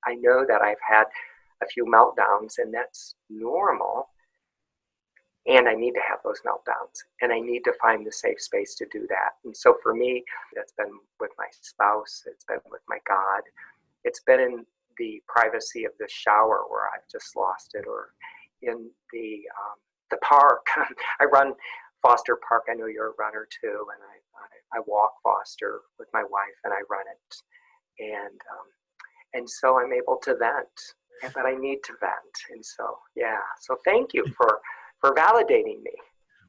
I know that I've had a few meltdowns, and that's normal. And I need to have those meltdowns, and I need to find the safe space to do that. And so for me, that's been with my spouse, it's been with my God, it's been in the privacy of the shower where I've just lost it, or in the park. I run Foster Park. I know you're a runner too, and I walk Foster with my wife, and I run it, and so I'm able to vent, but I need to vent, and so yeah. So thank you for validating me.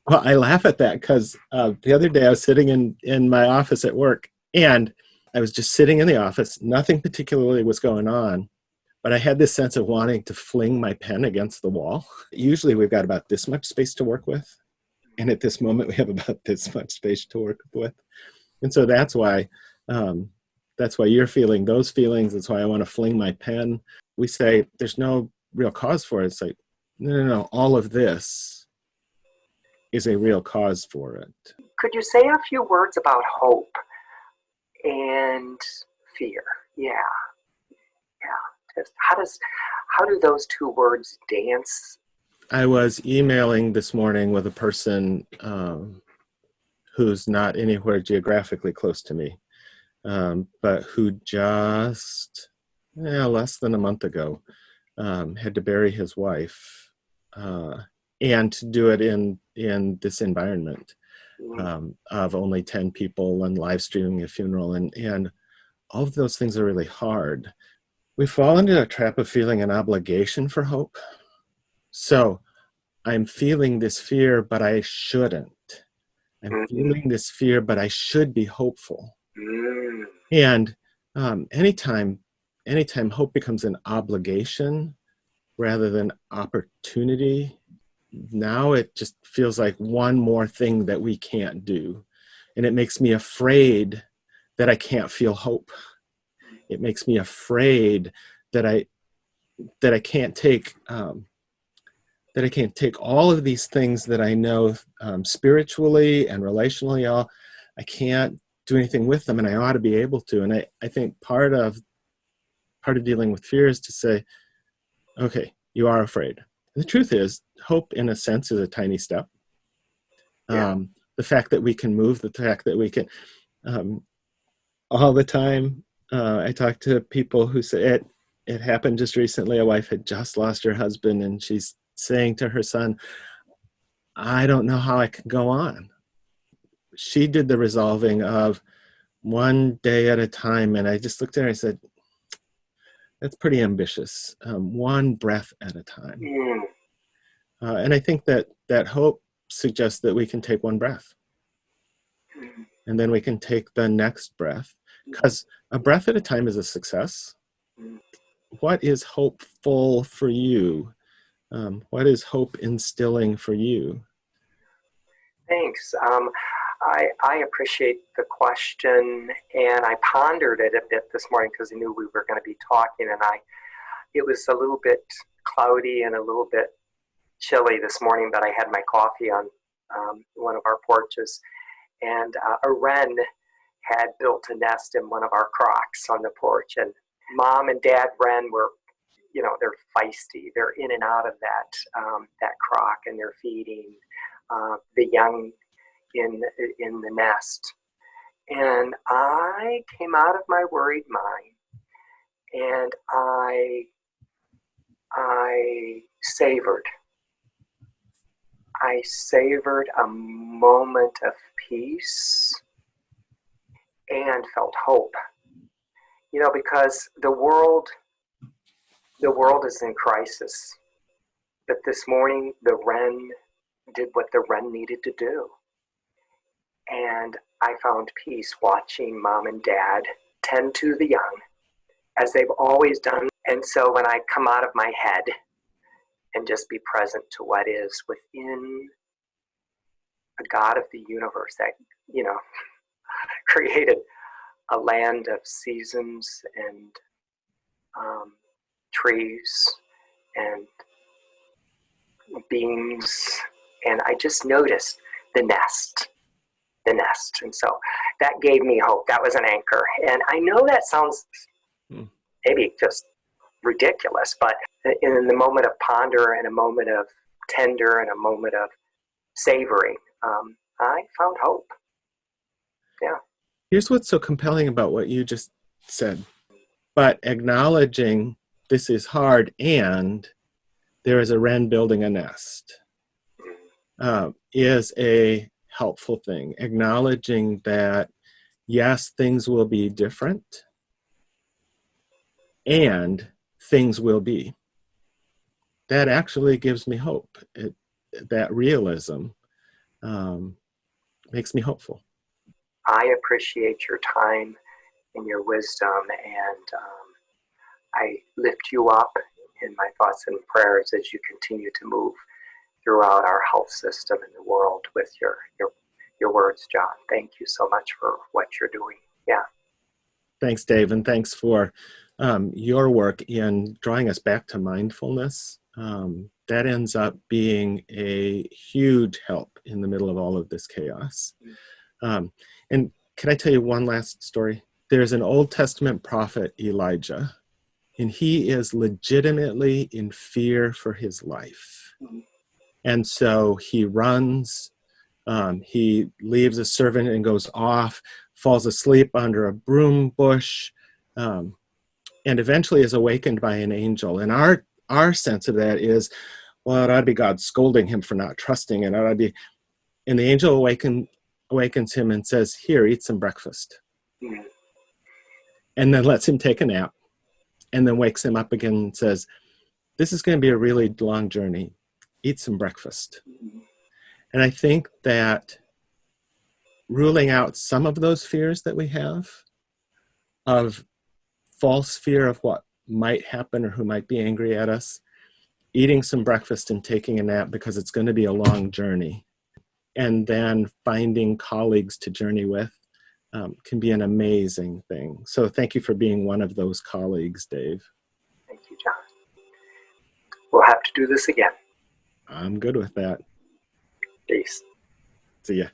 Well, I laugh at that because the other day I was sitting in my office at work, and I was just sitting in the office. Nothing particularly was going on, but I had this sense of wanting to fling my pen against the wall. Usually we've got about this much space to work with, and at this moment we have about this much space to work with. And so that's why you're feeling those feelings. That's why I want to fling my pen. We say there's no real cause for it. It's like, no. All of this is a real cause for it. Could you say a few words about hope and fear? Yeah. Just how do those two words dance? I was emailing this morning with a person who's not anywhere geographically close to me, but who just less than a month ago had to bury his wife, and to do it in this environment of only 10 people and live streaming a funeral, and all of those things are really hard. We fall into a trap of feeling an obligation for hope. So I'm feeling this fear, but I shouldn't. I'm feeling this fear, but I should be hopeful. And anytime hope becomes an obligation rather than opportunity, now it just feels like one more thing that we can't do. And it makes me afraid that I can't feel hope. It makes me afraid that I can't take all of these things that I know spiritually and relationally. I can't do anything with them, and I ought to be able to. And I think part of dealing with fear is to say, okay, you are afraid. And the truth is, hope in a sense is a tiny step. The fact that we can move, the fact that we can, all the time, I talk to people who say it happened just recently. A wife had just lost her husband, and she's saying to her son, I don't know how I can go on. She did the resolving of one day at a time, and I just looked at her and I said, that's pretty ambitious. One breath at a time. And I think that hope suggests that we can take one breath, and then we can take the next breath, because a breath at a time is a success. What is hopeful for you? What is hope instilling for you? Thanks. I appreciate the question, and I pondered it a bit this morning because I knew we were going to be talking, and it was a little bit cloudy and a little bit chilly this morning, but I had my coffee on one of our porches, and a wren had built a nest in one of our crocks on the porch, and Mom and Dad wren were, they're feisty. They're in and out of that crock, and they're feeding the young in the nest. And I came out of my worried mind, and I savored a moment of peace and felt hope. Because the world is in crisis. But this morning, the wren did what the wren needed to do. And I found peace watching Mom and Dad tend to the young, as they've always done. And so when I come out of my head and just be present to what is within a God of the universe that, created a land of seasons and trees and beings, and I just noticed the nest. And so that gave me hope. That was an anchor. And I know that sounds maybe just ridiculous. But in the moment of ponder and a moment of tender and a moment of savory, I found hope. Yeah. Here's what's so compelling about what you just said. But acknowledging this is hard and there is a wren building a nest is a helpful thing. Acknowledging that, yes, things will be different and things will be. That actually gives me hope. That realism makes me hopeful. I appreciate your time and your wisdom, and I lift you up in my thoughts and prayers as you continue to move throughout our health system in the world with your words, John. Thank you so much for what you're doing. Yeah. Thanks, Dave, and thanks for your work in drawing us back to mindfulness. That ends up being a huge help in the middle of all of this chaos. And can I tell you one last story? There's an Old Testament prophet, Elijah, and he is legitimately in fear for his life. And so he runs, he leaves a servant and goes off, falls asleep under a broom bush, and eventually is awakened by an angel. And our sense of that is, well, it ought to be God scolding him for not trusting, and it ought to be, and the angel awakens him and says, here, eat some breakfast. Mm. And then lets him take a nap, and then wakes him up again and says, this is going to be a really long journey. Eat some breakfast. And I think that ruling out some of those fears that we have, of false fear of what might happen or who might be angry at us, eating some breakfast and taking a nap because it's going to be a long journey, and then finding colleagues to journey with can be an amazing thing. So thank you for being one of those colleagues, Dave. Thank you, John. We'll have to do this again. I'm good with that. Peace. See ya.